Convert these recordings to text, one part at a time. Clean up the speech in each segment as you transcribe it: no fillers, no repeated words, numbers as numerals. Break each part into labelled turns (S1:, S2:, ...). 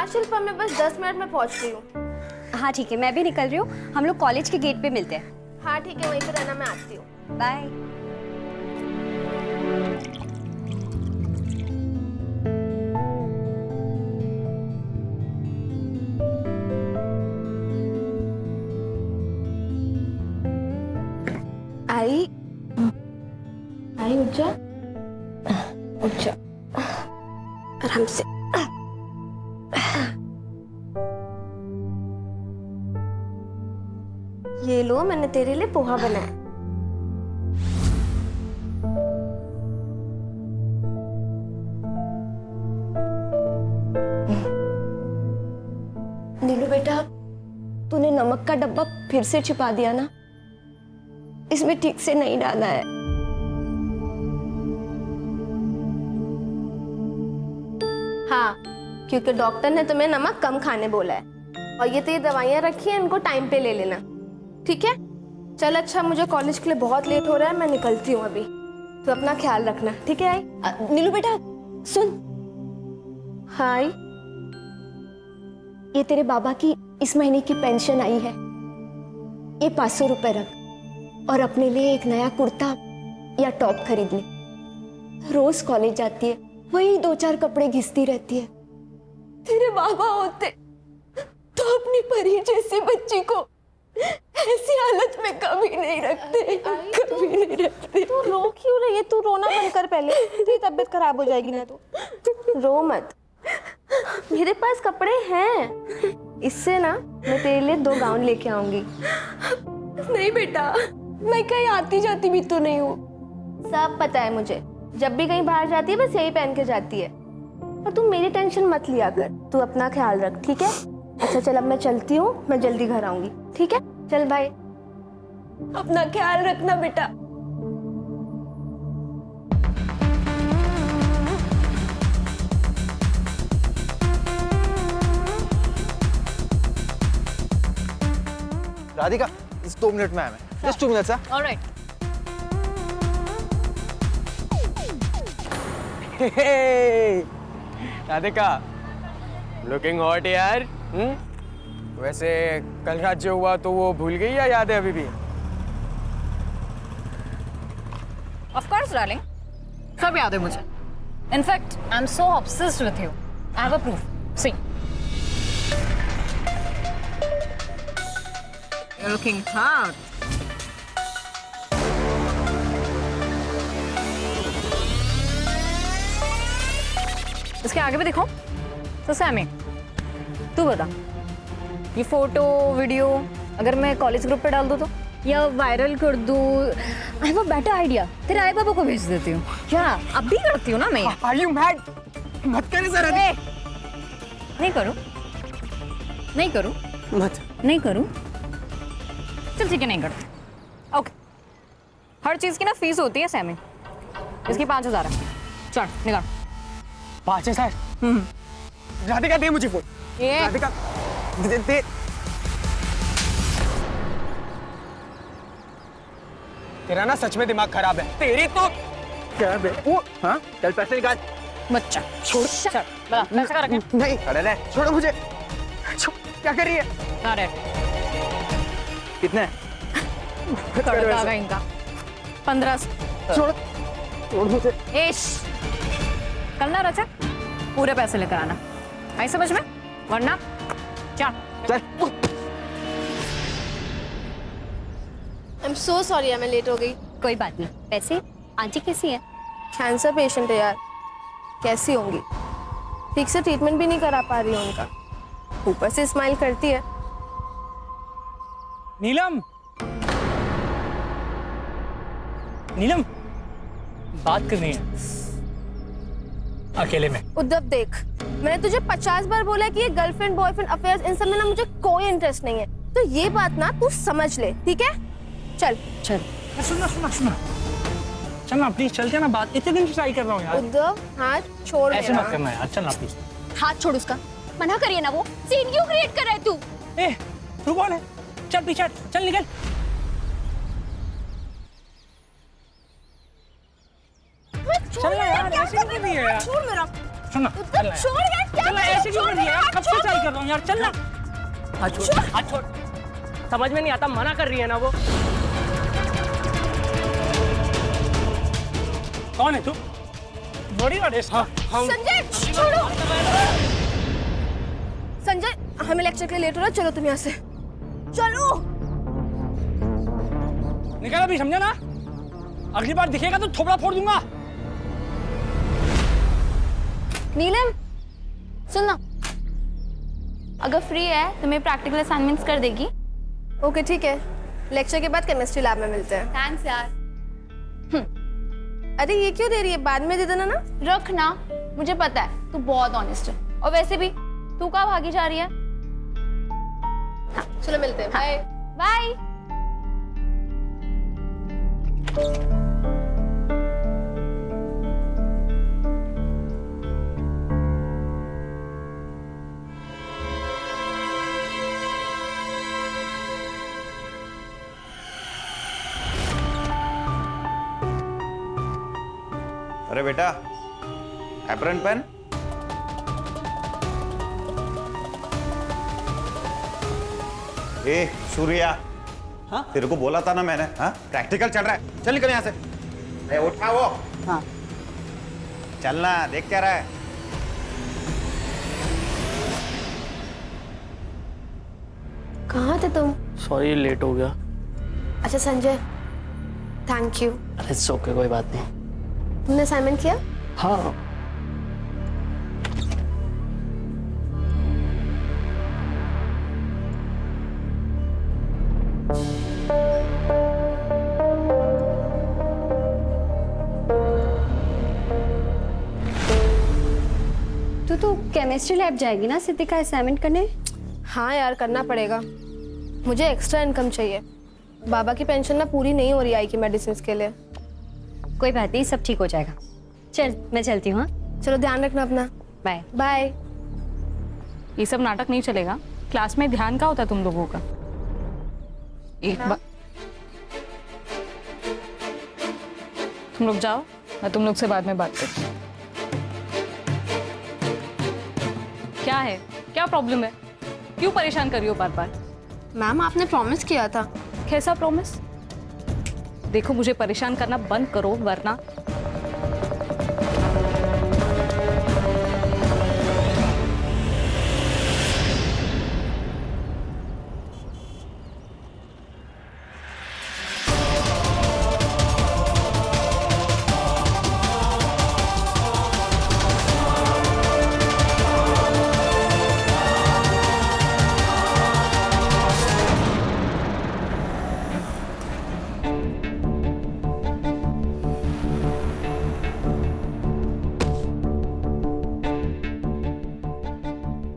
S1: शिल्पा, मैं बस 10 मिनट में पहुंच रही हूँ।
S2: हाँ ठीक है, मैं भी निकल रही हूँ। हम लोग कॉलेज के गेट पे मिलते हैं।
S1: हाँ ठीक है, वहीं पे रहना, मैं आती हूँ।
S2: बाय।
S1: आई आई, उठ जा, उठ जा आराम से। ये लो, मैंने तेरे लिए पोहा बनाया। नीलू बेटा, तूने नमक का डब्बा फिर से छिपा दिया ना, इसमें ठीक से नहीं डाला है। हाँ, क्योंकि डॉक्टर ने तुम्हें नमक कम खाने बोला है, और ये तेरी दवाइयाँ रखी हैं, इनको टाइम पे ले लेना, ठीक है? चल अच्छा, मुझे कॉलेज के लिए बहुत लेट हो रहा है, मैं निकलती हूँ अभी। तो अपना ख्याल रखना, ठीक है? आई नीलू बेटा सुन। हाय, ये तेरे बाबा की इस महीने की पेंशन आई है, ये 500 रुपए रख, और अपने लिए एक नया कुर्ता या टॉप खरीद ले। रोज कॉलेज जाती है, वही 2-4 कपड़े घिसती रहती है। तेरे बाबा होते तो अपनी परी जैसी बच्ची को ऐसी हालत में कभी नहीं रखते, कभी नहीं रखते। तू रो क्यों रही है? तू रोना बंद कर पहले, तेरी तबीयत खराब हो जाएगी ना। तो रो मत, मेरे पास कपड़े हैं, इससे ना मैं तेरे लिए 2 गाउन लेके आऊंगी। नहीं बेटा, मैं कहीं आती जाती भी तो नहीं हूँ। सब पता है मुझे, जब भी कहीं बाहर जाती है बस यही पहन के जाती है। और तू मेरी टेंशन मत लिया कर, तू अपना ख्याल रख, ठीक है? अच्छा चल, अब मैं चलती हूँ, मैं जल्दी घर आऊंगी, ठीक है? चल बाय। अपना ख्याल रखना बेटा।
S3: राधिका, इस 2 मिनट में आया मैं। Just 2 minutes, huh?
S4: All right.
S5: Hey, Radhika, looking hot यार। वैसे कल रात जो हुआ तो वो भूल गई या याद है अभी भी?
S4: Of course, darling. सब याद है मुझे. In fact, I'm so obsessed with you. I have a proof. See. You're looking hot. इसके आगे भी दिखाओ। तो सैमी, तू बता, ये फोटो वीडियो अगर मैं कॉलेज ग्रुप पे डाल दूँ तो, या वायरल कर दूँ? I have a better idea, तेरे आई बाबा को भेज देती हूँ। क्या अब भी करती हूँ ना मैं?
S5: Are you mad? मत करे सर।
S4: नहीं करूँ, नहीं करूँ,
S5: मत।
S4: नहीं करूँ। चल ठीक है, नहीं करती। ओके, हर चीज की ना फीस होती है सैमी। इसकी 5000 है। चल निकाल।
S5: 5000? राधिका दे मुझे फोन।
S4: ये
S5: राधिका दे। तेरा ना सच में दिमाग खराब है। तेरी तो क्या बे? वो हाँ, चल पैसे निकाल।
S4: बच्चा छोड़। चल बता, पैसे का रखें?
S5: नहीं, अरे ले, छोड़ो मुझे। क्या कर रही है?
S4: अरे
S5: कितने?
S4: कड़का का इनका 1500।
S5: छोड़ मुझे।
S4: एश, कल ना रचक पूरे पैसे लेकर आना, आई समझ में? वरना चल।
S1: I'm so sorry, मैं लेट हो गई।
S2: कोई बात नहीं। वैसे आंटी कैसी है?
S1: कैंसर पेशेंट है यार, कैसी होंगी? ठीक से ट्रीटमेंट भी नहीं करा पा रही हूँ उनका, ऊपर से स्माइल करती है।
S6: नीलम, नीलम, बात करनी है अकेले में।
S1: उद्धव देख, मैंने तुझे 50 बार बोला कि ये गर्लफ्रेंड बॉयफ्रेंड अफेयर्स इन सब में ना मुझे कोई इंटरेस्ट नहीं है, तो ये बात ना तू समझ ले, ठीक है? चल
S4: चल।
S6: सुना चल ना प्लीज, चलते ना, बात इतने दिन से ट्राई कर रहा हूँ यार।
S1: उद्धव हाथ छोड़
S6: ऐसे
S1: मेरा।
S6: मत करना यार, चल ना प्लीज।
S2: हाथ छोड़ उसका, मना करिए ना। वो सीन क्यों क्रिएट कर रहा है तू?
S6: ए, तू कौन है? चल पीछे हट, चल निकल। चल ना यार, ऐसे नहीं करनी है यार।
S1: छोड़ मेरा।
S6: छोड़ ना, चल ना
S2: छोड़ यार, क्या
S6: चल ना,
S2: कर रहे हो?
S6: ऐसे क्यों
S2: छोड़
S6: कर रही है यार?
S2: यार,
S6: कब से
S2: छोड़।
S6: ट्राई कर रहा हूँ यार, चल ना।
S5: हाथ छोड़। समझ में नहीं आता, मना कर रही है ना वो।
S6: कौन है तू? बड़ी आर्टिस्ट। हाँ हम
S2: संजय छोड़ो। संजय हमें लेक्चर के लिए लेट हो रहा है, चलो तुम यहाँ से चलो।
S6: निकल अभी, समझा ना? अगली बार दिखेगा तो थोबड़ा फोड़ दूंगा।
S2: नीलम सुन ना, अगर फ्री है तो मैं प्रैक्टिकल असाइनमेंट्स कर देगी। ओके ठीक है, लेक्चर के बाद केमिस्ट्री लैब में मिलते हैं। थैंक्स यार। अरे ये क्यों दे रही है, बाद में दे देना ना। रख ना, मुझे पता है तू बहुत ऑनेस्ट है, और वैसे भी तू कहाँ भागी जा रही है। हाँ चलो मिलते हैं, बाय बाय।
S7: अरे बेटा, एप्रन पेन। ए सूर्या, हाँ तेरे को बोला था ना मैंने, हाँ प्रैक्टिकल चल रहा है, चल निकल यहाँ से। ए उठा वो। हाँ चलना, देख क्या रहा है।
S1: कहाँ थे तुम?
S8: सॉरी लेट हो गया।
S1: अच्छा संजय, थैंक यू।
S8: अरे इट्स ओके, कोई बात नहीं।
S1: तुमने असाइनमेंट किया?
S8: हाँ
S2: तू केमिस्ट्री लैब जाएगी ना सिद्धि का असाइनमेंट करने?
S9: हाँ यार करना पड़ेगा, मुझे एक्स्ट्रा इनकम चाहिए। बाबा की पेंशन ना पूरी नहीं हो रही आई की मेडिसिन के लिए।
S2: कोई बात नहीं, सब ठीक हो जाएगा। चल मैं चलती हूँ।
S9: चलो ध्यान रखना अपना,
S2: बाय
S9: बाय।
S4: ये सब नाटक नहीं चलेगा। क्लास में ध्यान का होता है तुम लोगों का? एक बार तुम लोग जाओ, मैं तुम लोग से बाद में बात करती हूँ। क्या है, क्या प्रॉब्लम है? क्यों परेशान कर रही हो बार बार?
S9: मैम आपने प्रॉमिस किया था।
S4: कैसा प्रॉमिस? देखो मुझे परेशान करना बंद करो वरना।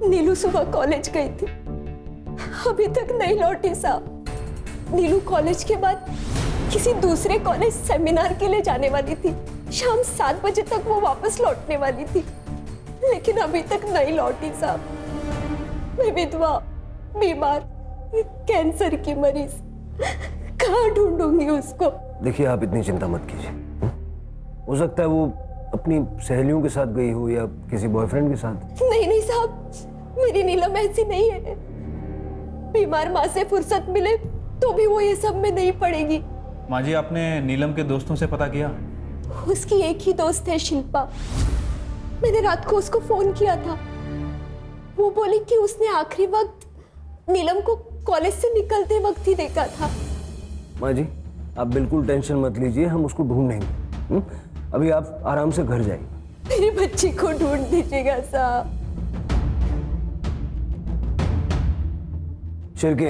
S1: नीलू सुबह कॉलेज गई थी, अभी तक नहीं लौटी साहब। नीलू कॉलेज के बाद किसी दूसरे कॉलेज सेमिनार के लिए जाने वाली थी। शाम 7 बजे तक वो वापस लौटने वाली थी, लेकिन अभी तक नहीं लौटी साहब। मैं विधवा, बीमार, कैंसर की मरीज, कहाँ ढूंढूंगी उसको?
S10: देखिए आप इतनी चिंता मत कीजिए। हो सकता है वो अपनी सहेलियों के साथ गई हो या किसी बॉयफ्रेंड के साथ।
S1: नहीं नहीं साहब, मेरी नीलम ऐसी नहीं है। बीमार माँ से फुर्सत मिले तो भी वो ये सब में नहीं पड़ेगी।
S11: माँ जी, आपने नीलम के दोस्तों से पता किया?
S1: उसकी एक ही दोस्त है शिल्पा। मैंने रात को उसको फोन किया था, वो बोली कि उसने आखिरी वक्त नीलम को कॉलेज से निकलते वक्त ही देखा था।
S10: माँ जी आप बिल्कुल टेंशन मत लीजिए, हम उसको ढूंढेंगे। अभी आप आराम से घर जाइए।
S1: मेरी बच्ची को ढूंढ दीजिएगा साहब।
S10: शिरके,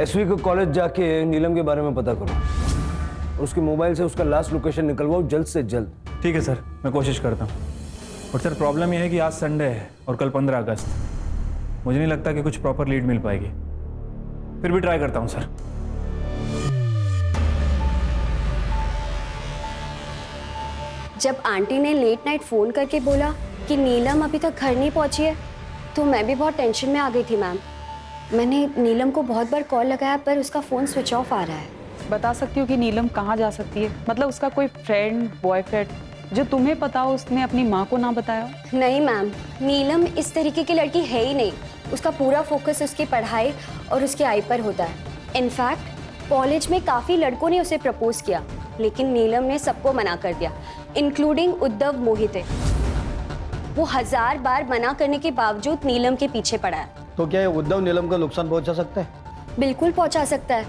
S10: एसवी को कॉलेज जाके नीलम के बारे में पता करो। उसके मोबाइल से उसका लास्ट लोकेशन निकलवाओ जल्द से जल्द।
S11: ठीक है सर, मैं कोशिश करता हूँ। और सर प्रॉब्लम यह है कि आज संडे है और कल 15 अगस्त। मुझे नहीं लगता कि कुछ प्रॉपर लीड मिल पाएगी, फिर भी ट्राई करता हूँ सर।
S2: जब आंटी ने लेट नाइट फोन करके बोला कि नीलम अभी तक घर नहीं पहुंची है, तो मैं भी बहुत टेंशन में आ गई थी मैम। मैंने नीलम को बहुत बार कॉल लगाया पर उसका फ़ोन स्विच ऑफ आ रहा है।
S12: बता सकती हो कि नीलम कहाँ जा सकती है? मतलब उसका कोई फ्रेंड, बॉयफ्रेंड? जो तुम्हें पता हो उसने अपनी माँ को ना बताया हो?
S2: नहीं मैम, नीलम इस तरीके की लड़की है ही नहीं। उसका पूरा फोकस उसकी पढ़ाई और उसके आई पर होता है। इनफैक्ट कॉलेज में काफ़ी लड़कों ने उसे प्रपोज किया, लेकिन नीलम ने सबको मना कर दिया, इंक्लूडिंग उद्धव मोहिते। वो 1000 बार मना करने के बावजूद नीलम के पीछे पड़ा है।
S10: तो क्या ये उद्धव नीलम का नुकसान पहुंचा सकता है?
S2: बिल्कुल पहुंचा सकता है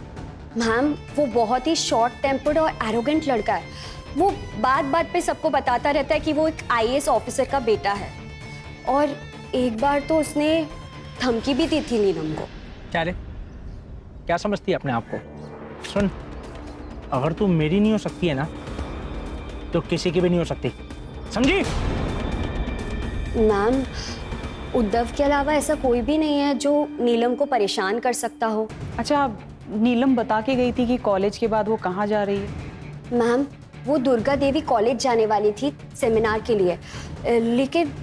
S2: मैम। वो बहुत ही शॉर्ट टेम्पर्ड और एरोगेंट लड़का है। वो बात बात पे सबको बताता रहता है कि वो एक आईएएस ऑफिसर का बेटा है, और एक बार तो उसने धमकी भी दी थी नीलम को।
S6: क्या रे, क्या समझती है अपने आप को? सुन, अगर तू मेरी नहीं हो सकती है ना, तो किसी की भी नहीं हो सकती, समझी?
S2: मैम, उद्धव के अलावा ऐसा कोई भी नहीं है जो नीलम को परेशान कर सकता हो।
S12: अच्छा, नीलम बता के गई थी कि कॉलेज के बाद वो कहाँ जा रही है?
S2: मैम, वो दुर्गा देवी कॉलेज जाने वाली थी सेमिनार के लिए, लेकिन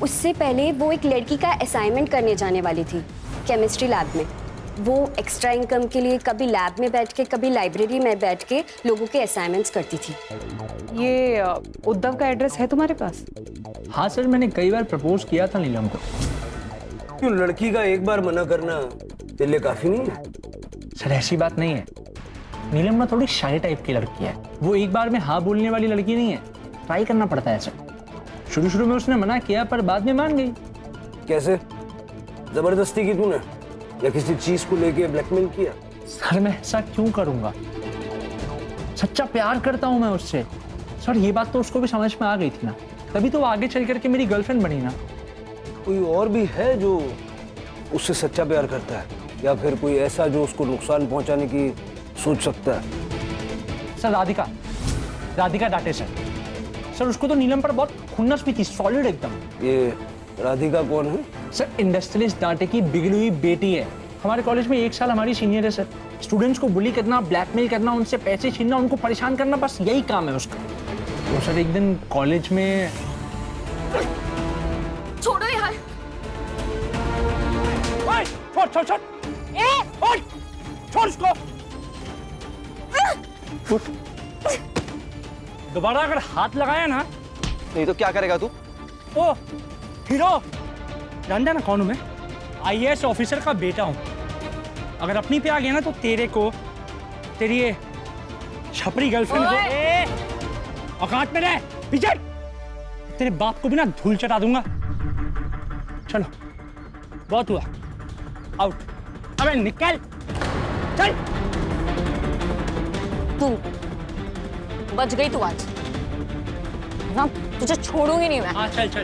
S2: उससे पहले वो एक लड़की का असाइनमेंट करने जाने वाली थी केमिस्ट्री लैब में। वो एक्स्ट्रा इनकम के लिए कभी लैब में बैठ के, कभी लाइब्रेरी में बैठ के लोगों के असाइनमेंट्स करती थी।
S12: ये उद्धव का एड्रेस है तुम्हारे पास?
S6: हाँ सर, मैंने कई बार प्रपोज किया था नीलम को।
S10: क्यों, लड़की का एक बार मना करना तेरे लिए काफी नहीं है?
S6: सर ऐसी बात नहीं है, नीलम ना थोड़ी शाय टाइप की लड़की है। वो एक बार में हाँ बोलने वाली लड़की नहीं है, ट्राई करना पड़ता है सर। शुरू शुरू में उसने मना किया, पर बाद में मान गई।
S10: कैसे? जबरदस्ती की तूने या किसी चीज को लेके ब्लैकमेल किया?
S6: सर मैं ऐसा क्यों करूंगा, सच्चा प्यार करता हूं मैं उससे। सर ये बात तो उसको भी समझ में आ गई थी ना, तभी तो वो आगे चल करके मेरी गर्लफ्रेंड बनी ना।
S10: कोई और भी है जो उससे सच्चा प्यार करता है, या फिर कोई ऐसा जो उसको नुकसान पहुंचाने की सोच सकता है?
S6: सर राधिका डाटे सर उसको तो नीलम पर बहुत खुन्नस भी थी, सॉलिड एकदम।
S10: ये राधिका कौन है?
S6: सर इंडस्ट्रियलिस्ट डाटे की बिगड़ी हुई बेटी है। हमारे कॉलेज में 1 साल हमारी सीनियर है सर। स्टूडेंट्स को बुली करना, ब्लैकमेल करना, उनसे पैसे छीनना, उनको परेशान करना, बस यही काम है उसका। तो सर एक दिन कॉलेज में,
S4: छोड़ो यार।
S6: छोड़ उसको। दोबारा अगर हाथ लगाया ना,
S3: नहीं तो क्या करेगा तू?
S6: ओ हीरो, जानता ना कौन हूं मैं? आईएएस ऑफिसर का बेटा हूं। अगर अपनी पे आ गया ना तो तेरे को, तेरी ये छपरी गर्लफ्रेंड को औकात में रह पीछे, तेरे बाप को भी ना धूल चटा दूंगा। चलो बहुत हुआ, आउट। अबे निकल, चल।
S4: तू बच गई तू आज ना, तुझे छोड़ूंगी नहीं मैं।
S6: हाँ चल चल।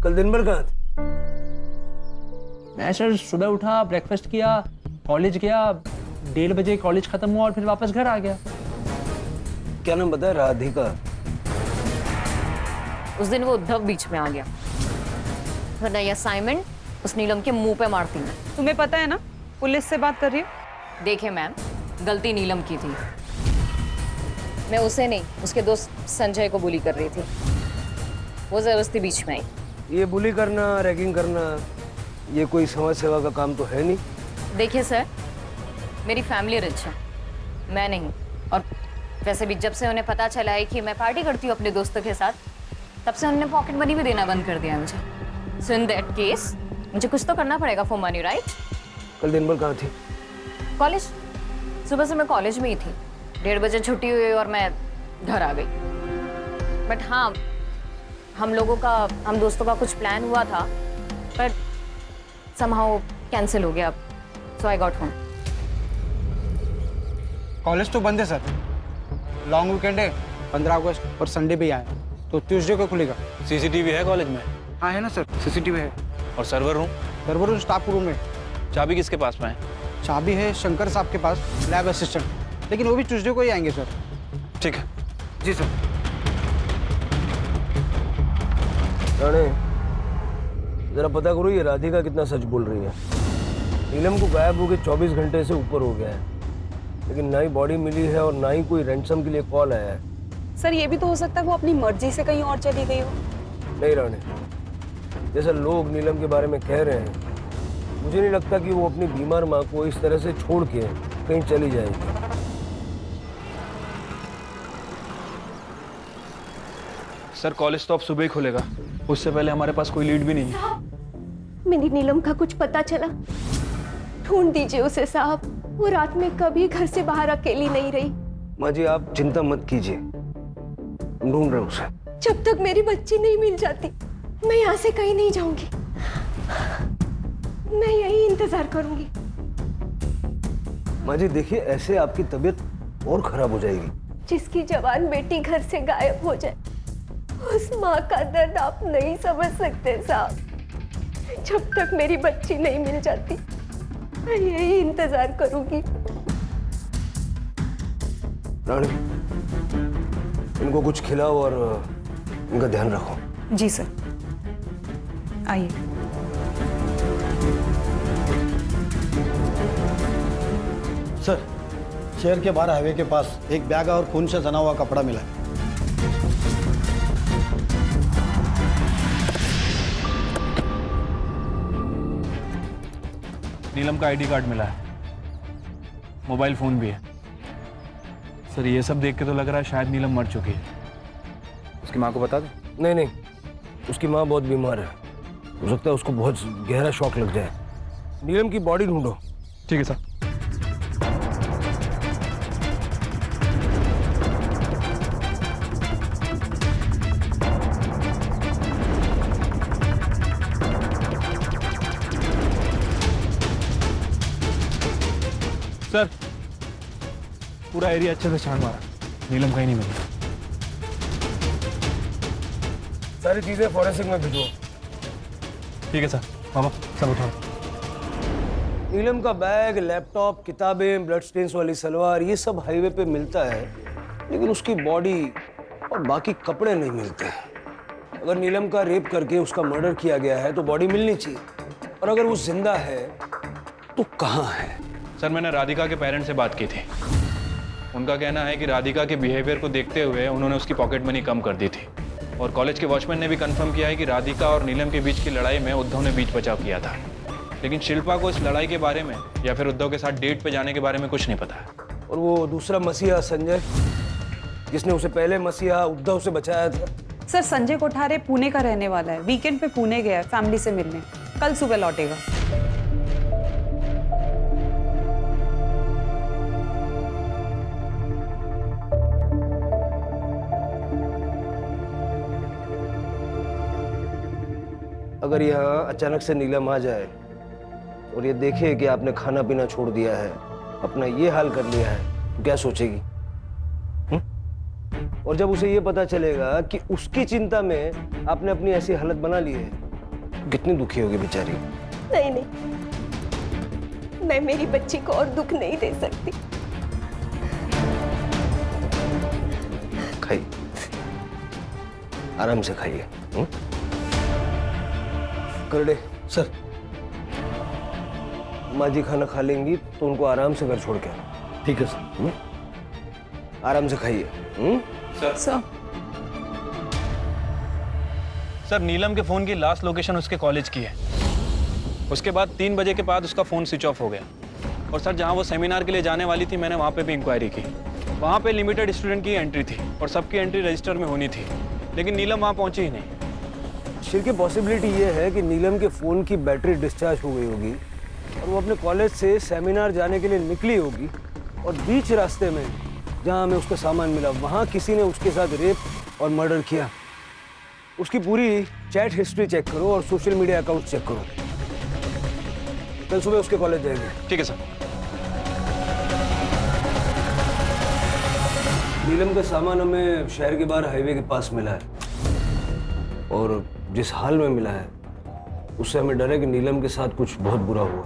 S10: कल दिन भर कहाँ थे?
S6: मैं सर सुबह उठा, ब्रेकफास्ट किया, कॉलेज गया, 1:30 बजे कॉलेज खत्म हुआ और फिर वापस घर आ गया।
S10: क्या नाम बताया? राधिका।
S4: उस दिन वो उद्धव बीच में आ गया, वरना ये असाइनमेंट उस नीलम के मुंह पे मारती मैं।
S12: तुम्हें पता है ना पुलिस से बात कर रही हो?
S4: देखिए मैम, गलती नीलम की थी। मैं उसे नहीं, उसके दोस्त संजय को बुली कर रही थी। वो जबरदस्ती बीच में आई।
S10: ये बुली करना, रैगिंग करना, ये कोई समाज सेवा का काम तो है नहीं।
S4: देखिए सर, मेरी फैमिली रिच है, मैं नहीं। और वैसे भी जब से उन्हें पता चला है कि मैं पार्टी करती हूँ अपने दोस्तों के साथ, तब से उन्होंने पॉकेट मनी भी देना बंद कर दिया मुझे। सो इन दैट केस मुझे कुछ तो करना पड़ेगा फॉर मनी, राइट?
S10: कल दिन भर कहाँ थी?
S4: कॉलेज। सुबह से मैं कॉलेज में ही थी। 1:30 बजे छुट्टी हुई और मैं घर आ गई। बट हाँ, हम दोस्तों का कुछ प्लान हुआ था, पर समहाउ कैंसिल हो गया। सो आई गॉट होम।
S3: कॉलेज तो बंद है सर, लॉन्ग वीकेंड है, 15 अगस्त और संडे भी आया, तो ट्यूसडे को खुलेगा।
S11: सीसीटीवी है कॉलेज में?
S3: हाँ है ना सर, सीसीटीवी है।
S11: और server room?
S3: Server room staff room में।
S11: चाबी किसके पास में है?
S3: चाबी है शंकर साहब के पास, लैब असिस्टेंट, लेकिन वो भी ट्यूसडे को ही आएंगे सर।
S11: ठीक है।
S3: जी सर।
S10: राणे, जरा पता करो ये राधिका कितना सच बोल रही है। नीलम को गायब हो गए 24 घंटे से ऊपर हो गया है, लेकिन ना ही बॉडी मिली है और ना ही कोई रैंसम के लिए कॉल आया है।
S12: सर ये भी तो हो सकता है वो अपनी मर्जी से कहीं और चली गई हो।
S10: नहीं राणे, जैसा लोग नीलम के बारे में कह रहे हैं, मुझे नहीं लगता कि वो अपनी बीमार माँ को इस तरह से छोड़ के कहीं चली जाएगी।
S11: सर कॉलेज तो अब सुबह ही खुलेगा, उससे पहले हमारे पास कोई लीड भी नहीं है।
S1: मेरी नीलम का कुछ पता चला? ढूंढ दीजिए उसे साहब। वो रात में कभी घर से बाहर अकेली नहीं रही।
S10: माँ जी आप चिंता मत कीजिए, हम ढूंढ रहे हैं उसे।
S1: जब तक मेरी बच्ची नहीं मिल जाती मैं यहाँ से कहीं नहीं जाऊंगी। मैं यही इंतजार करूंगी।
S10: माँ जी देखिए, ऐसे आपकी तबीयत और खराब हो जाएगी।
S1: जिसकी जवान बेटी घर से गायब हो जाए, उस माँ का दर्द आप नहीं समझ सकते साहब। जब तक मेरी बच्ची नहीं मिल जाती मैं यही इंतजार करूंगी।
S10: रानी, इनको कुछ खिलाओ और इनका ध्यान रखो।
S12: जी सर, आइए।
S13: सर, शहर के बाहर हाईवे के पास एक बैग और खून से सना हुआ कपड़ा मिला है।
S11: नीलम का आईडी कार्ड मिला है, मोबाइल फोन भी है। सर ये सब देख के तो लग रहा है शायद नीलम मर चुकी है। उसकी माँ को बता दो?
S10: नहीं नहीं, उसकी माँ बहुत बीमार है, हो सकता है उसको बहुत गहरा शॉक लग जाए। नीलम की बॉडी ढूंढो।
S11: ठीक है सर। सर पूरा एरिया अच्छे से छान मारा, नीलम कहीं नहीं मिली।
S10: सारी चीजें फॉरेंसिक में भिजो।
S11: ठीक है सर। बाबा सब उठाओ।
S10: नीलम का बैग, लैपटॉप, किताबें, ब्लड स्टेन्स वाली सलवार, ये सब हाईवे पे मिलता है, लेकिन उसकी बॉडी और बाकी कपड़े नहीं मिलते। अगर नीलम का रेप करके उसका मर्डर किया गया है तो बॉडी मिलनी चाहिए, और अगर वो जिंदा है तो कहाँ है?
S11: सर मैंने राधिका के पेरेंट्स से बात की थी। उनका कहना है कि राधिका के बिहेवियर को देखते हुए उन्होंने उसकी पॉकेट मनी कम कर दी थी, और कॉलेज के वॉचमैन ने भी कंफर्म किया है कि राधिका और नीलम के बीच की लड़ाई में उद्धव ने बीच बचाव किया था। लेकिन शिल्पा को इस लड़ाई के बारे में या फिर उद्धव के साथ डेट पे जाने के बारे में कुछ नहीं पता है।
S10: और वो दूसरा मसीहा संजय, जिसने उसे पहले मसीहा उद्धव से बचाया था?
S12: सर संजय कोठारे पुणे का रहने वाला है, वीकेंड पे पुणे गया है फैमिली से मिलने, कल सुबह लौटेगा।
S10: अगर यहाँ अचानक से नीलम आ जाए और ये देखे कि आपने खाना पीना छोड़ दिया है, अपना ये हाल कर लिया है, तो क्या सोचेगी? और जब उसे ये पता चलेगा कि उसकी चिंता में आपने अपनी ऐसी हालत बना ली है, कितनी दुखी होगी बेचारी।
S1: नहीं नहीं, मैं मेरी बच्ची को और दुख नहीं दे सकती।
S10: खाइए, आराम से खाइए। करडे
S13: सर,
S10: माँ जी खाना खा लेंगी तो उनको आराम से घर छोड़ के आना।
S13: ठीक है सर।
S10: आराम से खाइए।
S11: सर नीलम के फोन की लास्ट लोकेशन उसके कॉलेज की है। उसके बाद 3 बजे के बाद उसका फोन स्विच ऑफ हो गया। और सर जहां वो सेमिनार के लिए जाने वाली थी, मैंने वहां पे भी इंक्वायरी की। वहां पे लिमिटेड स्टूडेंट की एंट्री थी और सबकी एंट्री रजिस्टर में होनी थी, लेकिन नीलम वहां पहुंची ही नहीं।
S10: शिर की पॉसिबिलिटी ये है कि नीलम के फ़ोन की बैटरी डिस्चार्ज हो गई होगी और वो अपने कॉलेज से सेमिनार जाने के लिए निकली होगी, और बीच रास्ते में जहाँ हमें उसका सामान मिला वहाँ किसी ने उसके साथ रेप और मर्डर किया। उसकी पूरी चैट हिस्ट्री चेक करो और सोशल मीडिया अकाउंट चेक करो। कल सुबह उसके कॉलेज जाएंगे।
S11: ठीक है सर।
S10: नीलम का सामान हमें शहर के बाहर हाईवे के पास मिला है, और जिस हाल में मिला है उससे हमें डर है कि नीलम के साथ कुछ बहुत बुरा हुआ।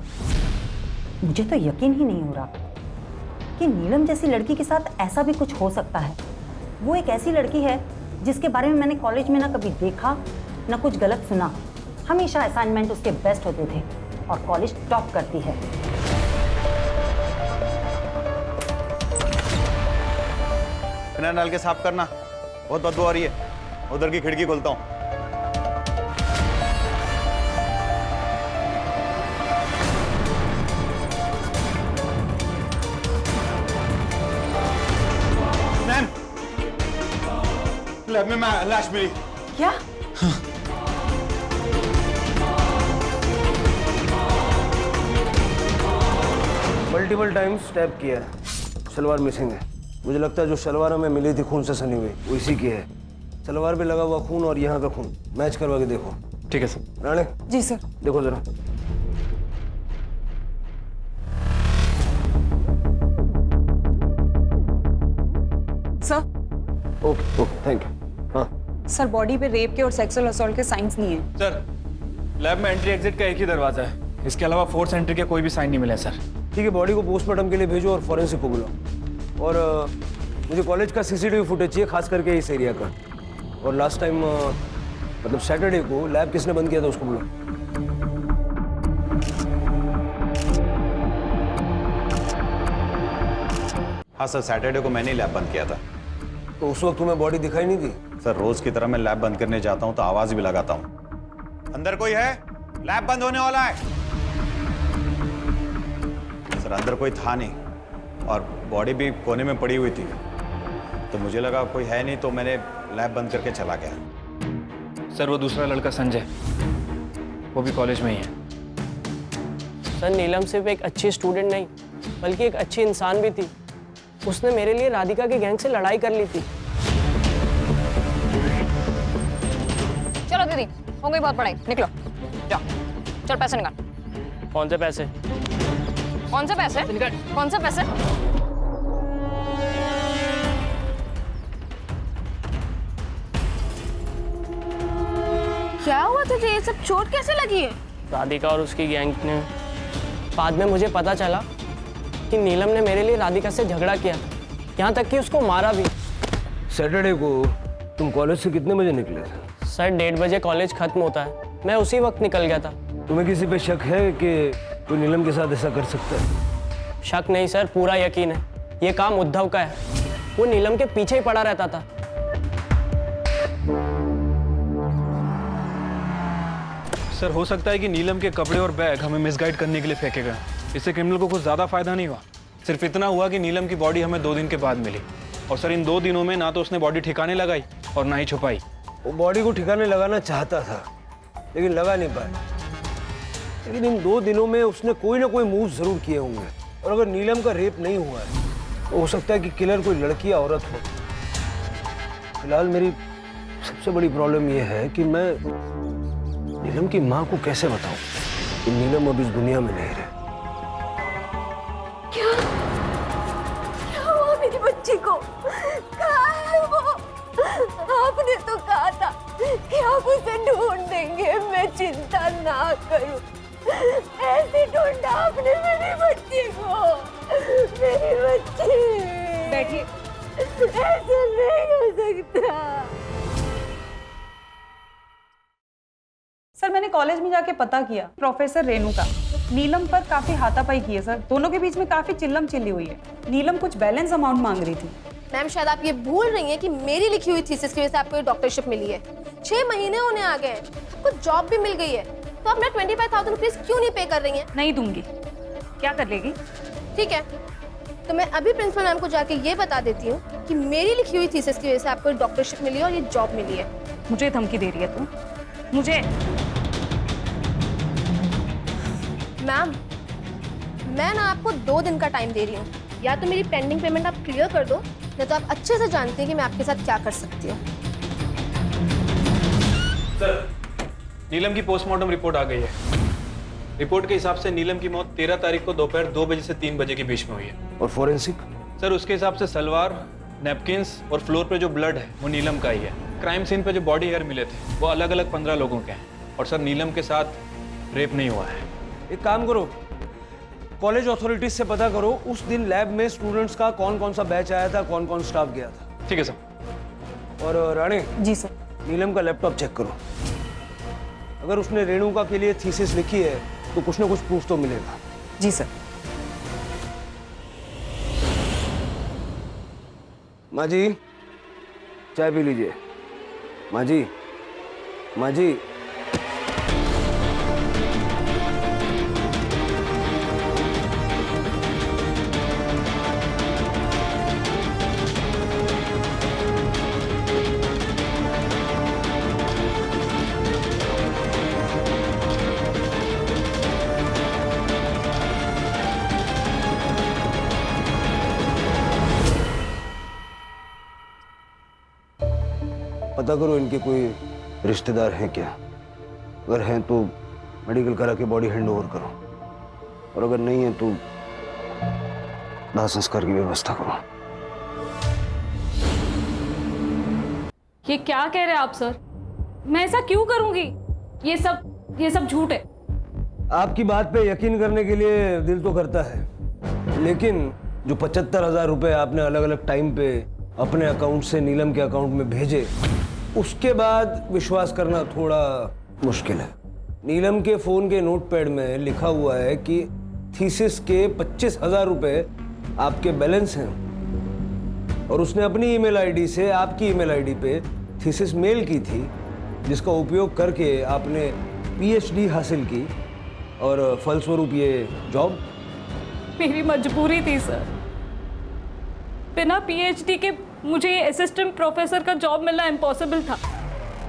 S14: मुझे तो यकीन ही नहीं हो रहा कि नीलम जैसी लड़की के साथ ऐसा भी कुछ हो सकता है। वो एक ऐसी लड़की है जिसके बारे में मैंने कॉलेज में ना कभी देखा ना कुछ गलत सुना। हमेशा असाइनमेंट उसके बेस्ट होते थे और कॉलेज टॉप करती है।
S7: फिनाइल डाल के साफ करना, बहुत बदबू आ रही है। उधर की खिड़की खोलता हूँ। लैब में लाश मिली।
S12: क्या?
S10: मल्टीपल टाइम्स स्टैब किया है, सलवार मिसिंग है। मुझे लगता है जो सलवार हमें मिली थी खून से सनी हुई, वो इसी की है। सलवार पे लगा हुआ खून और यहाँ का खून मैच करवा के देखो।
S11: ठीक है सर।
S10: राणे।
S12: जी सर।
S10: देखो जरा।
S12: Sir.
S10: Okay okay, thank you. हाँ
S12: सर, बॉडी पे रेप के और सेक्सुअल असॉल्ट के साइंस नहीं है।
S11: सर, लैब में एंट्री एग्जिट का एक ही दरवाजा है, इसके अलावा फोर्स एंट्री के कोई भी साइन नहीं मिले सर।
S10: ठीक है, बॉडी को पोस्टमार्टम के लिए भेजो और फॉरेंसिक को बुलाओ। और मुझे कॉलेज का सीसीटीवी फुटेज चाहिए, खास करके इस एरिया का। और लास्ट टाइम मतलब सैटरडे को लैब किसने बंद किया था उसको बुलाओ।
S7: हाँ सर, सैटरडे को मैंने ही लैब बंद किया था।
S10: तो उस वक्त तुम्हें बॉडी दिखाई नहीं दी?
S7: सर, रोज की तरह मैं लैब बंद करने जाता हूँ तो आवाज भी लगाता हूँ, अंदर कोई है, लैब बंद होने वाला है। सर, अंदर कोई था नहीं और बॉडी भी कोने में पड़ी हुई थी, तो मुझे लगा कोई है नहीं, तो मैंने लैब बंद करके चला गया।
S11: सर, वो दूसरा लड़का संजय, वो भी कॉलेज में ही है।
S15: सर, नीलम सिर्फ एक अच्छी स्टूडेंट नहीं बल्कि एक अच्छी इंसान भी थी। उसने मेरे लिए राधिका के गैंग से लड़ाई कर ली थी।
S4: चलो दीदी, हो गई बहुत पढ़ाई, निकलो जाओ। चल पैसे निकाल।
S15: कौन से पैसे?
S4: कौन से पैसे? कौन से पैसे?
S9: क्या हुआ तुझे? ये सब चोट कैसे लगी है?
S15: राधिका और उसकी गैंग ने, बाद में मुझे पता चला कि नीलम ने मेरे लिए राधिका से झगड़ा किया, यहाँ तक कि उसको मारा भी।
S10: सैटरडे को तुम कॉलेज से कितने बजे निकले थे?
S15: सर, 1:30 बजे कॉलेज खत्म होता है, मैं उसी वक्त निकल गया था।
S10: तुम्हें किसी पे शक है कि कोई नीलम के साथ ऐसा कर सकता है?
S15: शक नहीं सर, पूरा यकीन है। ये काम उद्धव का है, वो नीलम के पीछे ही पड़ा रहता था।
S11: सर, हो सकता है कि नीलम के कपड़े और बैग हमें मिसगाइड करने के लिए फेंके गए। इससे क्रिमिनल को कुछ ज़्यादा फायदा नहीं हुआ, सिर्फ इतना हुआ कि नीलम की बॉडी हमें 2 दिन के बाद मिली। और सर, इन 2 दिनों में ना तो उसने बॉडी ठिकाने लगाई और ना ही छुपाई।
S10: वो बॉडी को ठिकाने लगाना चाहता था लेकिन लगा नहीं पाया। लेकिन इन 2 दिनों में उसने कोई ना कोई मूव जरूर किए होंगे। और अगर नीलम का रेप नहीं हुआ है तो हो सकता है कि किलर कोई लड़की या औरत हो। फिलहाल मेरी सबसे बड़ी प्रॉब्लम यह है कि मैं नीलम की माँ को कैसे बताऊं कि नीलम अब इस दुनिया में नहीं रहे।
S1: क्या हुआ मेरी बच्ची को? कहाँ है वो? आपने तो कहा था कि आप उसे ढूंढ देंगे, मैं चिंता ना करूं। ऐसे ढूंढा आपने मेरी बच्ची को। मेरी बच्ची,
S12: बैठिए।
S1: ऐसे नहीं हो सकता।
S12: सर, मैंने कॉलेज में जाके पता किया, प्रोफेसर रेणुका नीलम पर काफी हाथापाई की है सर। दोनों के बीच में काफी चिल्लम चिल्ली हुई है। नीलम कुछ बैलेंस अमाउंट मांग रही थी।
S9: मैम, शायद आप ये भूल रही हैं कि मेरी लिखी हुई थीसिस की वजह से आपको ये डॉक्टरशिप मिली है। 6 महीने होने आ गए हैं, आपको जॉब भी मिल गई है, तो आप ना 25,000 रुपीज क्यों नहीं पे कर रही हैं?
S12: नहीं दूंगी। क्या कर लेगी?
S9: ठीक है, तो मैं अभी प्रिंसिपल मैम को जाके ये बता देती हूँ कि मेरी लिखी हुई थीसिस की वजह से आपको डॉक्टरशिप मिली है और ये जॉब मिली है।
S12: मुझे धमकी दे रही है तू? मुझे?
S9: मैम, मैं ना आपको 2 दिन का टाइम दे रही हूँ, या तो मेरी पेंडिंग पेमेंट आप क्लियर कर दो, नहीं तो आप अच्छे से जानती हैं कि मैं आपके साथ क्या कर सकती हूँ।
S11: सर, नीलम की पोस्टमार्टम रिपोर्ट आ गई है। रिपोर्ट के हिसाब से नीलम की मौत 13 तारीख को दोपहर 2 बजे से 3 बजे के बीच में हुई है।
S10: और फॉरेंसिक?
S11: सर, उसके हिसाब से सलवार, नैपकिन्स और फ्लोर पे जो ब्लड है वो नीलम का ही है। क्राइम सीन पे जो बॉडी हेयर मिले थे वो अलग अलग 15 लोगों के हैं। और सर, नीलम के साथ रेप नहीं हुआ है।
S10: एक काम करो, कॉलेज अथॉरिटीज से पता करो उस दिन लैब में स्टूडेंट्स का कौन कौन सा बैच आया था, कौन कौन स्टाफ गया था।
S11: ठीक है सर।
S10: और राणे।
S12: जी सर।
S10: नीलम का लैपटॉप चेक करो, अगर उसने रेणुका के लिए थीसिस लिखी है तो कुछ ना कुछ प्रूफ तो मिलेगा।
S12: जी सर।
S10: माँ जी, चाय पी लीजिए। माँ जी, माँ जी। पता करो इनके कोई रिश्तेदार हैं क्या। अगर हैं तो मेडिकल करा के बॉडी हैंड ओवर करो, और अगर नहीं है तो दाह संस्कार की व्यवस्था करो।
S16: ये क्या कह रहे हैं आप सर? मैं ऐसा क्यों करूंगी? ये सब झूठ है।
S10: आपकी बात पे यकीन करने के लिए दिल तो करता है, लेकिन जो 75,000 रुपए आपने अलग अलग टाइम पे अपने अकाउंट से नीलम के अकाउंट में भेजे, उसके बाद विश्वास करना थोड़ा मुश्किल है। नीलम के फोन के नोटपैड में लिखा हुआ है कि थीसिस के 25,000 रुपए आपके बैलेंस हैं, और उसने अपनी ईमेल आईडी से आपकी ईमेल आईडी पे थीसिस मेल की थी, जिसका उपयोग करके आपने पीएचडी हासिल की, और फलस्वरूप ये जॉब।
S16: मेरी मजबूरी थी सर। बिना पीएचडी के मुझे ये असिस्टेंट प्रोफेसर का जॉब मिलना इम्पॉसिबल था,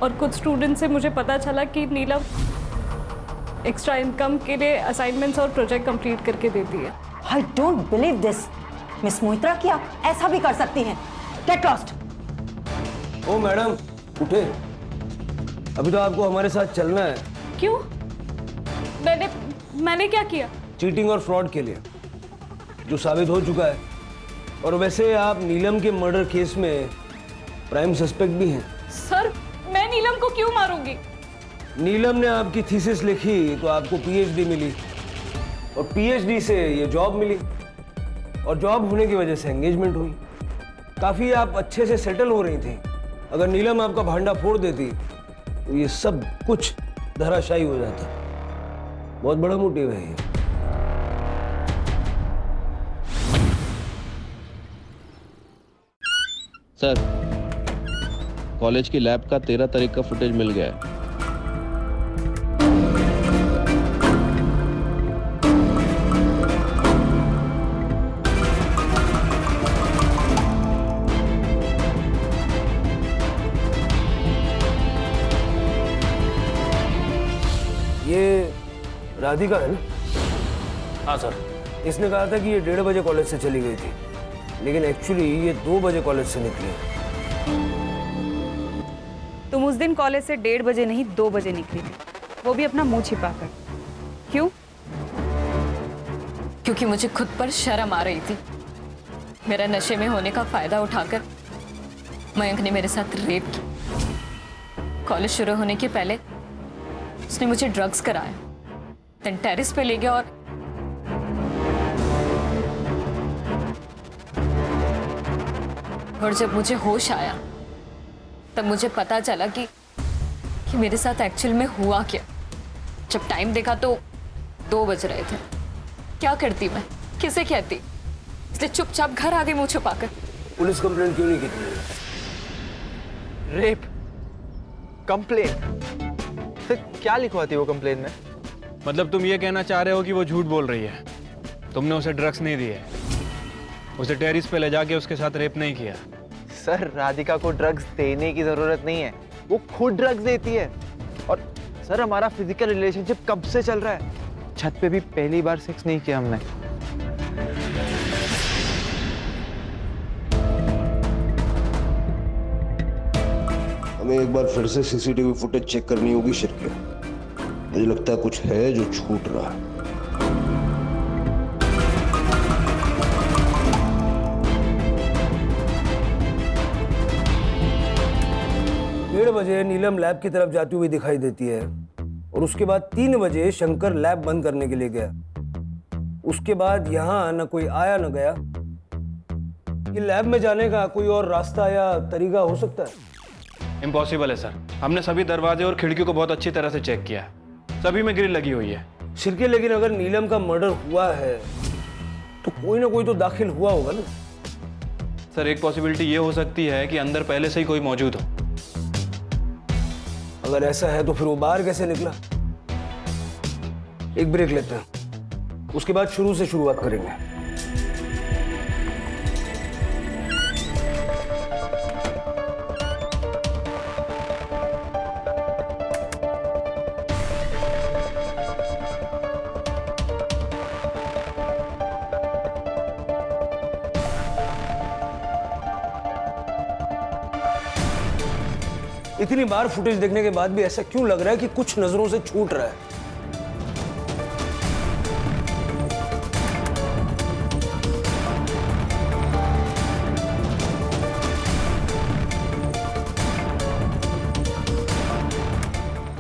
S16: और कुछ स्टूडेंट से मुझे पता चला कि नीलम एक्स्ट्रा इनकम के लिए असाइनमेंट्स और प्रोजेक्ट कंप्लीट करके देती है।
S14: I don't believe this. Miss Moitra, क्या ऐसा भी कर सकती हैं? Get lost.
S10: ओ मैडम, उठे, अभी तो आपको हमारे साथ चलना है।
S16: क्यों? मैंने क्या किया?
S10: चीटिंग और फ्रॉड के लिए, जो साबित हो चुका है। और वैसे आप नीलम के मर्डर केस में प्राइम सस्पेक्ट भी हैं।
S16: सर, मैं नीलम को क्यों मारूंगी?
S10: नीलम ने आपकी थीसिस लिखी तो आपको पीएचडी मिली, और पीएचडी से ये जॉब मिली, और जॉब होने की वजह से एंगेजमेंट हुई। काफी आप अच्छे से सेटल हो रही थी। अगर नीलम आपका भांडा फोड़ देती तो ये सब कुछ धराशायी हो जाता। बहुत बड़ा मोटिव है ये।
S11: सर, कॉलेज की लैब का 13 तारीख का फुटेज मिल गया है।
S10: ये राधिका है ना?
S8: हाँ सर।
S10: इसने कहा था कि ये 1:30 बजे कॉलेज से चली गई थी, लेकिन एक्चुअली ये 2 बजे कॉलेज से निकली।
S12: तुम उस दिन कॉलेज से 1:30 बजे नहीं 2 बजे निकली थी, वो भी अपना मुंह छिपाकर। क्यों?
S4: क्योंकि मुझे खुद पर शर्म आ रही थी। मेरा नशे में होने का फायदा उठाकर मयंक ने मेरे साथ रेप की। कॉलेज शुरू होने के पहले उसने मुझे ड्रग्स कराया, देन टेरेस पे ले गया, और जब मुझे होश आया तब मुझे पता चला कि मेरे साथ एक्चुअल में हुआ क्या। जब टाइम देखा तो 2 बज रहे थे। क्या करती मैं, किसे कहती? इसलिए चुपचाप घर आ गई मुंह छुपाकर।
S10: पुलिस कंप्लेंट क्यों नहीं की थी?
S5: Rape complain? तो क्या लिखवाती वो कंप्लेन में?
S11: मतलब तुम ये कहना चाह रहे हो कि वो झूठ बोल रही है? तुमने उसे ड्रग्स नहीं दिए, उसे टेरिस पे ले जाके उसके साथ रेप नहीं किया?
S5: सर, राधिका को ड्रग्स देने की जरूरत नहीं है, वो खुद ड्रग्स देती है। और सर, हमारा फिजिकल रिलेशनशिप कब से चल रहा है? छत पे भी पहली बार सेक्स नहीं किया हमने।
S10: हमें एक बार फिर से सीसीटीवी फुटेज चेक करनी होगी शिरके। मुझे लगता है कुछ है जो छूट रहा है। 1:30 बजे नीलम लैब की तरफ जाती हुई दिखाई देती है, और उसके बाद 3 बजे शंकर लैब बंद करने के लिए गया। उसके बाद यहाँ न कोई आया न गया। ये लैब में जाने का कोई और रास्ता या तरीका हो सकता है?
S11: इम्पॉसिबल है सर। हमने सभी दरवाजे और खिड़कियों को बहुत अच्छी तरह से चेक किया है, सभी में ग्रिल लगी हुई है।
S10: शिरके, लेकिन अगर नीलम का मर्डर हुआ है तो कोई ना कोई तो दाखिल हुआ होगा ना?
S11: सर, एक पॉसिबिलिटी ये हो सकती है कि अंदर पहले से ही कोई मौजूद हो।
S10: अगर ऐसा है तो फिर वो बाहर कैसे निकला? एक ब्रेक लेते हैं, उसके बाद शुरू से शुरुआत करेंगे। इतनी बार फुटेज देखने के बाद भी ऐसा क्यों लग रहा है कि कुछ नजरों से छूट रहा है?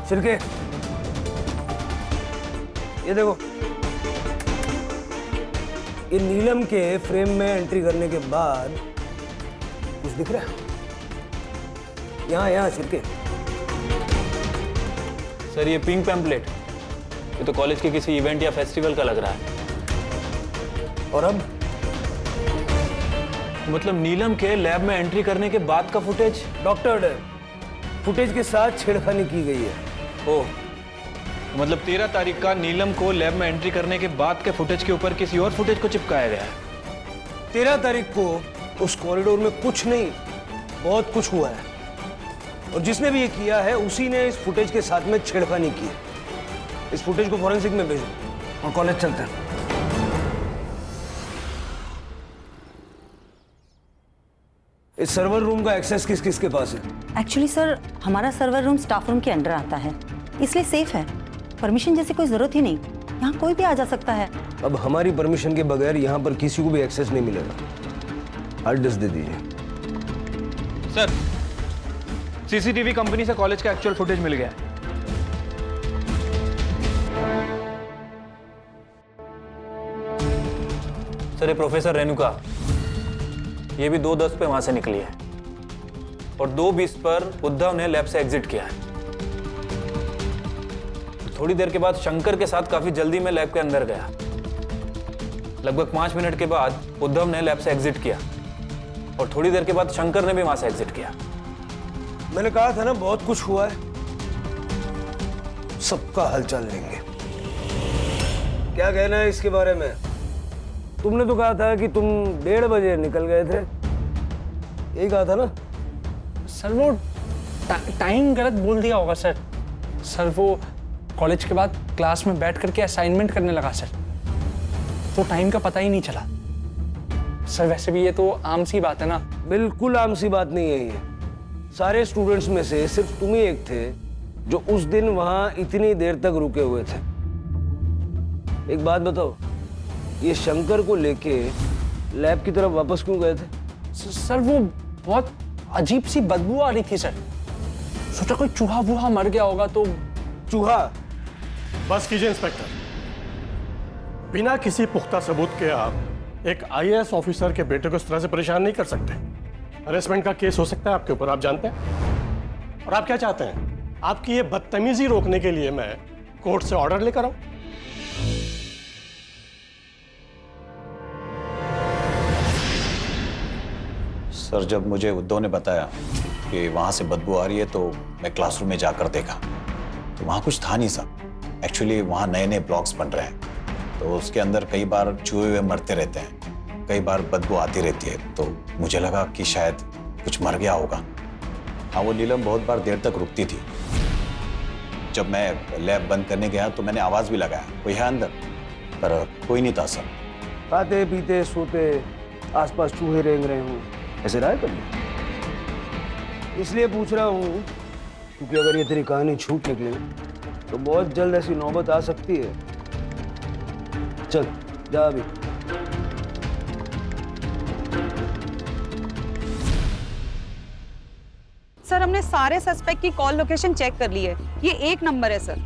S10: सिरके, ये देखो, ये नीलम के फ्रेम में एंट्री करने के बाद कुछ दिख रहा है? यहाँ सिरके।
S11: सर ये पिंक पैम्पलेट, ये तो कॉलेज के किसी इवेंट या फेस्टिवल का लग रहा है।
S10: और अब
S11: मतलब नीलम के लैब में एंट्री करने के बाद का फुटेज?
S10: डॉक्टर, फुटेज के साथ छेड़खानी की गई है।
S11: ओह, मतलब 13 तारीख का नीलम को लैब में एंट्री करने के बाद के फुटेज के ऊपर किसी और फुटेज को चिपकाया गया है।
S10: 13 तारीख को उस कॉरिडोर में कुछ नहीं, बहुत कुछ हुआ है, और जिसने भी ये किया है उसी ने इस फुटेज के साथ में छेड़खानी की है। इस फुटेज को फॉरेंसिक में भेजो और कॉलेज चलते हैं। इस सर्वर रूम का एक्सेस किस किस के पास है?
S14: एक्चुअली सर, हमारा सर्वर रूम स्टाफ रूम के अंडर आता है, इसलिए सेफ है। परमिशन जैसी कोई जरूरत ही नहीं, यहाँ कोई भी आ जा सकता है।
S10: अब हमारी परमिशन के बगैर यहाँ पर किसी को भी एक्सेस नहीं मिलेगा। हार्ड डिस्क दे दीजिए।
S11: सर, सीसीटीवी कंपनी से कॉलेज का एक्चुअल फुटेज मिल गया है। सर ये प्रोफेसर रेणुका, ये भी 2:10 पे वहां से निकली है और 2:20 पर उद्धव ने लैब से एग्जिट किया है। थोड़ी देर के बाद शंकर के साथ काफी जल्दी में लैब के अंदर गया। लगभग 5 मिनट के बाद उद्धव ने लैब से एग्जिट किया और थोड़ी देर के बाद शंकर ने भी वहां से एग्जिट किया।
S10: मैंने कहा था ना, बहुत कुछ हुआ है, सबका हालचाल लेंगे। क्या कहना है इसके बारे में? तुमने तो कहा था कि तुम 1:30 बजे निकल गए थे, यही कहा था ना?
S6: सर वो टाइम गलत बोल दिया होगा सर। सर वो कॉलेज के बाद क्लास में बैठ करके असाइनमेंट करने लगा सर, तो टाइम का पता ही नहीं चला। सर वैसे भी ये तो आम सी बात है ना।
S10: बिल्कुल आम सी बात नहीं है ये। सारे स्टूडेंट्स में से सिर्फ तुम ही एक थे जो उस दिन वहां इतनी देर तक रुके हुए थे। एक बात बताओ, ये शंकर को लेके लैब की तरफ वापस क्यों गए थे?
S6: सर वो बहुत अजीब सी बदबू आ रही थी सर, सोचा कोई चूहा वूहा मर गया होगा तो।
S10: चूहा?
S17: बस कीजिए इंस्पेक्टर, बिना किसी पुख्ता सबूत के आप एक आईएएस ऑफिसर के बेटे को इस तरह से परेशान नहीं कर सकते। हरेसमेंट का केस हो सकता है आपके ऊपर, आप जानते हैं। और आप क्या चाहते हैं? आपकी ये बदतमीजी रोकने के लिए मैं कोर्ट से ऑर्डर लेकर आऊं?
S7: सर, जब मुझे उद्धव ने बताया कि वहाँ से बदबू आ रही है तो मैं क्लासरूम में जाकर देखा तो वहाँ कुछ था नहीं सर। एक्चुअली वहाँ नए नए ब्लॉक्स बन रहे हैं, तो उसके अंदर कई बार चूहे हुए मरते रहते हैं, कई बार बदबू आती रहती है, तो मुझे लगा कि शायद कुछ मर गया होगा। हाँ, वो नीलम बहुत बार देर तक रुकती थी। जब मैं लैब बंद करने गया तो मैंने आवाज़ भी लगाया, कोई है अंदर, पर कोई नहीं था सर।
S10: खाते पीते सोते आसपास चूहे रेंग रहे हों, ऐसे रहा है कभी? इसलिए पूछ रहा हूँ क्योंकि अगर ये तेरी कहानी झूठ निकले तो बहुत जल्द ऐसी नौबत आ सकती है। चल जा अभी।
S12: सर हमने सारे सस्पेक्ट की कॉल लोकेशन चेक कर ली है, ये 1 नंबर है सर।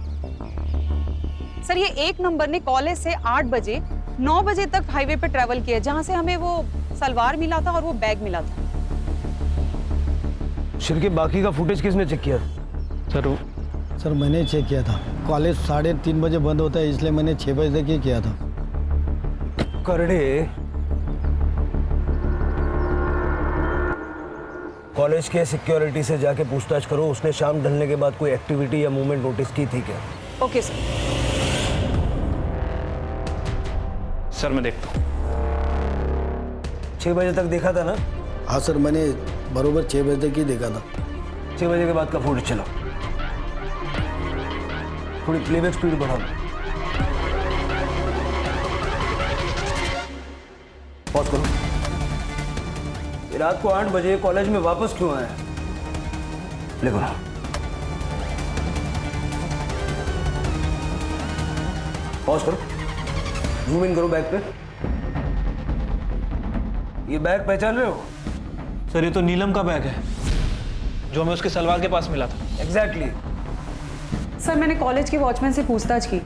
S12: सर ये 1 नंबर ने कॉलेज से 8 बजे 9 बजे तक हाईवे पे ट्रेवल किया, जहां से हमें वो सलवार मिला था और वो बैग मिला था।
S10: शिर के बाकी का फुटेज किसने चेक किया?
S13: सर मैंने चेक किया था। कॉलेज 3:30 बजे बंद होता है, इसलिए मैंने 6 बजे तक ही किया था।
S10: करड़े, कॉलेज के सिक्योरिटी से जाके पूछताछ करो, उसने शाम ढलने के बाद कोई एक्टिविटी या मूवमेंट नोटिस की थी क्या?
S12: Okay sir.
S6: सर मैं देखता हूँ।
S10: 6 बजे तक देखा था ना?
S13: हाँ सर, मैंने बरोबर 6 बजे तक ही देखा था।
S10: 6 बजे के बाद का फुटेज चलो, थोड़ी प्लेबैक स्पीड बढ़ा दो। पॉज करो। ये रात को 8 बजे कॉलेज में वापस क्यों आया? देखो पॉज करो, जूम इन करो बैग पे। ये बैग पहचान रहे हो?
S11: सर ये तो नीलम का बैग है जो हमें उसके सलवार के पास मिला था।
S10: एग्जैक्टली।
S12: सर मैंने कॉलेज के वॉचमैन से पूछताछ की।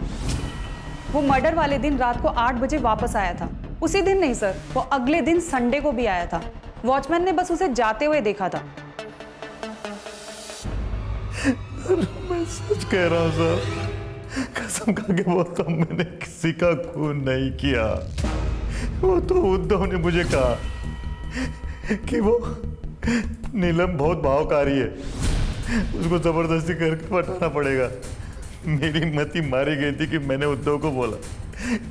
S12: वो मर्डर वाले दिन रात को 8 बजे वापस आया था। उसी दिन नहीं सर, वो अगले दिन संडे को भी आया था। वॉचमैन ने बस उसे जाते हुए देखा था।
S18: मैं सच कह रहा हूँ सर, कसम खा के बोलता हूँ, मैंने किसी का खून नहीं किया। वो तो उद्धव ने मुझे कहा कि वो नीलम बहुत भावकारी है, उसको जबरदस्ती करके बताना पड़ेगा। मेरी मति मारी गई थी कि मैंने उद्धव को बोला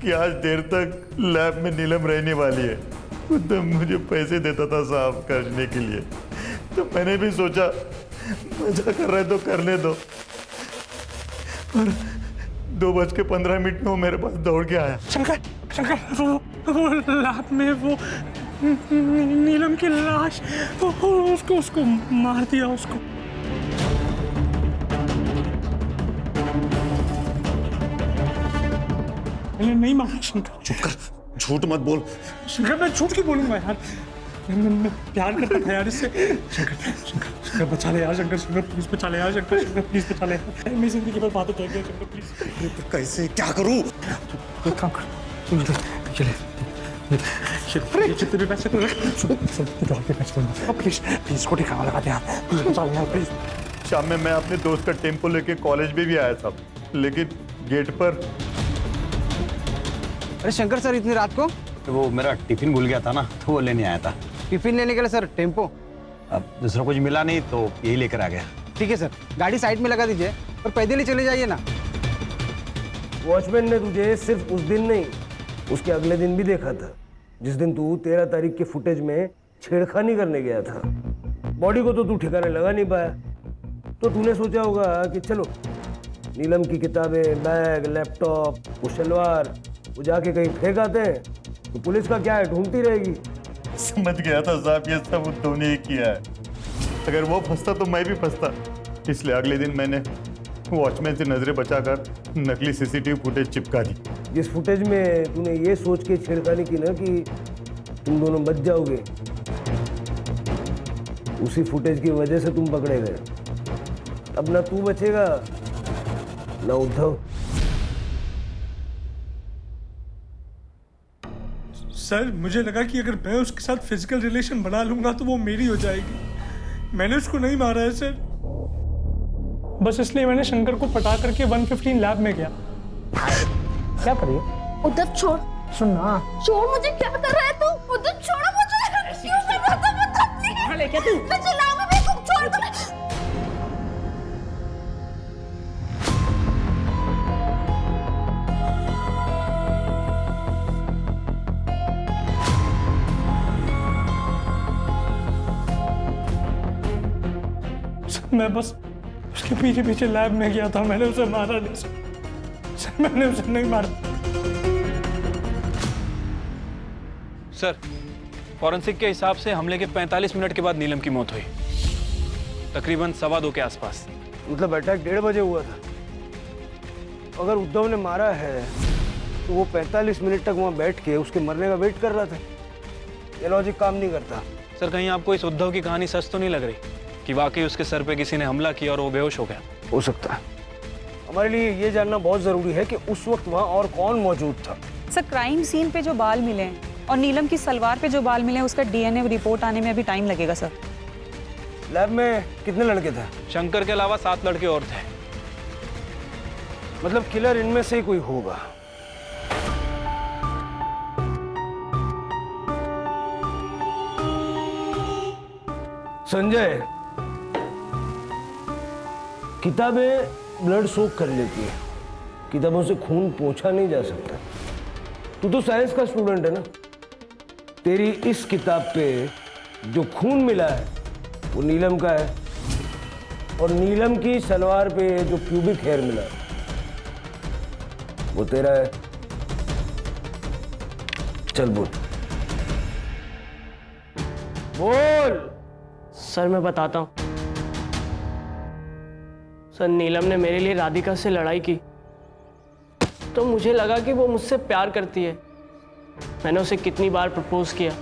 S18: कि आज देर तक लैब में नीलम रहने वाली है। उद्धव मुझे पैसे देता था साहब करने के लिए, तो मैंने भी सोचा मजा कर रहे तो करने दो। और 2:15 में वो मेरे पास दौड़ के आया।
S6: शंकर, वो लैब में वो नीलम की लाश, उसको मार दिया उसको। मैंने नहीं मारा शंकर।
S18: चुप कर, झूठ मत बोल।
S6: शंकर मैं झूठ क्यों बोलूंगा यार, मैं प्यार करता था यार इससे। शंकर बचा ले यार, शंकर प्लीज बचा ले यार, शंकर प्लीज बचा ले यार। मेरी जिंदगी पर बात हो जाएगी शंकर प्लीज।
S18: कैसे क्या करूं?
S6: एक काम कर, चले जितने पैसे प्लीज प्लीज को ठिकाना लगा दे यार, प्लीज बचा ले यार प्लीज।
S18: शाम में मैं अपने दोस्त का टेम्पो लेके कॉलेज में भी आया था, लेकिन गेट पर।
S3: अरे शंकर सर, इतनी रात को?
S7: तो वो मेरा टिफिन भूल गया था ना, तो वो लेने आया था।
S3: टिफिन लेने के लिए सर टेम्पो?
S7: अब दूसरा कुछ मिला नहीं तो यही लेकर आ गया।
S3: ठीक है सर, गाड़ी साइड में लगा दीजिए और पैदल ही चले जाइए ना।
S10: वॉचमैन ने तुझे सिर्फ उस दिन नहीं, उसके अगले दिन भी देखा था, जिस दिन तू 13 तारीख के फुटेज में छेड़खानी करने गया था। बॉडी को तो तू ठिकाने लगा नहीं पाया, तो तूने सोचा होगा कि चलो नीलम की किताबें, बैग, लैपटॉप, वो शलवार वो जाके कहीं फेंक आते हैं, तो पुलिस का क्या है, ढूंढती रहेगी।
S18: समझ गया था साहब, ये सब उद्धव ने ही किया है। अगर वो फंसता तो मैं भी फंसता, इसलिए अगले दिन मैंने वॉचमैन से नजरें बचाकर नकली सीसीटीवी फुटेज चिपका दी।
S10: जिस फुटेज में तूने ये सोच के छेड़खानी की ना कि तुम दोनों बच जाओगे, उसी फुटेज की वजह से तुम पकड़े गए। अब ना तू बचेगा ना उद्धव।
S6: सर मुझे लगा कि अगर मैं उसके साथ फिजिकल रिलेशन बना लूंगा तो वो मेरी हो जाएगी। मैंने उसको नहीं मारा है सर, बस इसलिए मैंने शंकर को पटा करके 115 लैब में गया। क्या करिए?
S9: उद्धव छोड़,
S6: सुनना
S9: छोड़ मुझे। क्या कर रहा है तू? उद्धव छोड़ो मुझे। क्यों कर रहा था? मतलब प्लीज।
S6: ले क्या तू?
S9: मैं चिल्लाऊंगा, मेरे को छोड़ दो।
S6: मैं बस उसके पीछे पीछे लैब में गया था, मैंने उसे मारा नहीं सर, मैंने उसे नहीं मारा।
S11: सर फॉरेंसिक के हिसाब से हमले के 45 मिनट के बाद नीलम की मौत हुई, तकरीबन 2:15 के आसपास।
S10: मतलब अटैक 1:30 बजे हुआ था। अगर उद्धव ने मारा है तो वो 45 मिनट तक वहाँ बैठ के उसके मरने का वेट कर रहा था। ये लॉजिक काम नहीं करता।
S11: सर कहीं आपको इस उद्धव की कहानी सच तो नहीं लग रही कि वाकई उसके सर पे किसी ने हमला किया और वो बेहोश हो गया?
S10: हो सकता है। हमारे लिए ये जानना बहुत जरूरी है कि उस वक्त वहाँ और कौन मौजूद था।
S12: सर क्राइम सीन पे जो बाल मिले हैं और नीलम की सलवार पे जो बाल मिले हैं, उसका डीएनए रिपोर्ट आने में अभी टाइम लगेगा सर।
S10: लैब में कितने लड़के थे?
S11: शंकर के अलावा 7 लड़के और थे।
S10: मतलब किलर इनमें से ही कोई होगा। संजय, किताबें ब्लड सोक कर लेती है, किताबों से खून पोंछा नहीं जा सकता। तू तो साइंस का स्टूडेंट है ना, तेरी इस किताब पे जो खून मिला है वो नीलम का है, और नीलम की सलवार पे जो प्यूबिक हेयर मिला है वो तेरा है। चल बोल बोल।
S15: सर मैं बताता हूँ। सर नीलम ने मेरे लिए राधिका से लड़ाई की तो मुझे लगा कि वो मुझसे प्यार करती है। मैंने उसे कितनी बार प्रपोज किया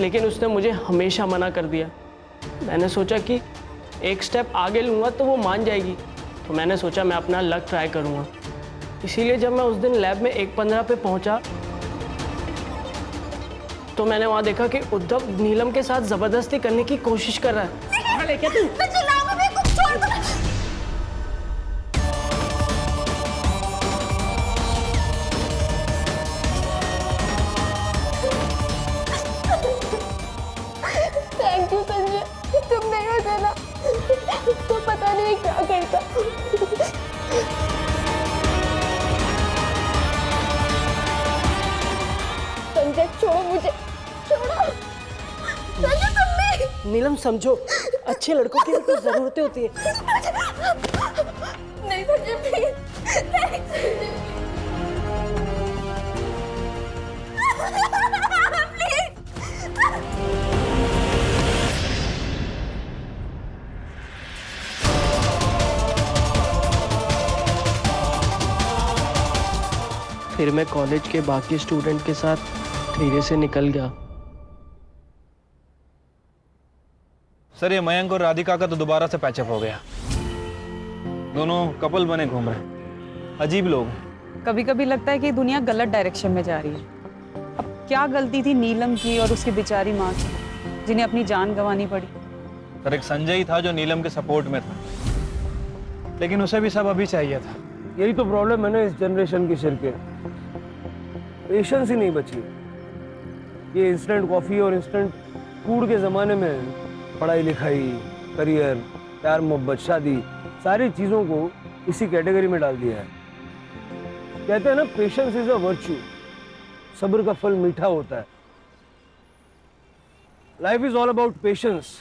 S15: लेकिन उसने मुझे हमेशा मना कर दिया। मैंने सोचा कि एक स्टेप आगे लूँगा तो वो मान जाएगी, तो मैंने सोचा मैं अपना लक ट्राई करूँगा। इसीलिए जब मैं उस दिन लैब में 1:15 पे पहुँचा तो मैंने वहाँ देखा कि उद्धव नीलम के साथ ज़बरदस्ती करने की कोशिश कर रहा है। लेके तू
S1: थैंक यू संजय, तुम नहीं होते ना तो पता नहीं मैं क्या करता। संजय छोड़ो मुझे, छोड़ो। संजय तुम भी।
S15: नीलम समझो, अच्छे लड़कों की कुछ ज़रूरतें होती है।
S1: नहीं संजय प्लीज, नहीं संजय
S15: फिर मैं कॉलेज के बाकी स्टूडेंट के साथ धीरे से निकल गया।
S11: सर ये मयंक और राधिका का तो दोबारा से पैचअप हो गया। दोनों कपल बने घूम रहे, अजीब लोग।
S12: कभी कभी लगता है कि दुनिया गलत डायरेक्शन में जा रही है। अब क्या गलती थी नीलम की और उसकी बेचारी माँ की, जिन्हें अपनी जान गंवानी पड़ी।
S11: सर एक संजय ही था जो नीलम के सपोर्ट में था, लेकिन उसे भी सब अभी चाहिए था।
S10: यही तो प्रॉब्लम है ना इस जनरेशन की शिर के, पेशेंस ही नहीं बची। ये इंस्टेंट कॉफी और इंस्टेंट फूड के ज़माने में पढ़ाई लिखाई, करियर, प्यार मोहब्बत, शादी, सारी चीज़ों को इसी कैटेगरी में डाल दिया है। कहते हैं ना पेशेंस इज अ वर्च्यू, सब्र का फल मीठा होता है। Life is all about patience.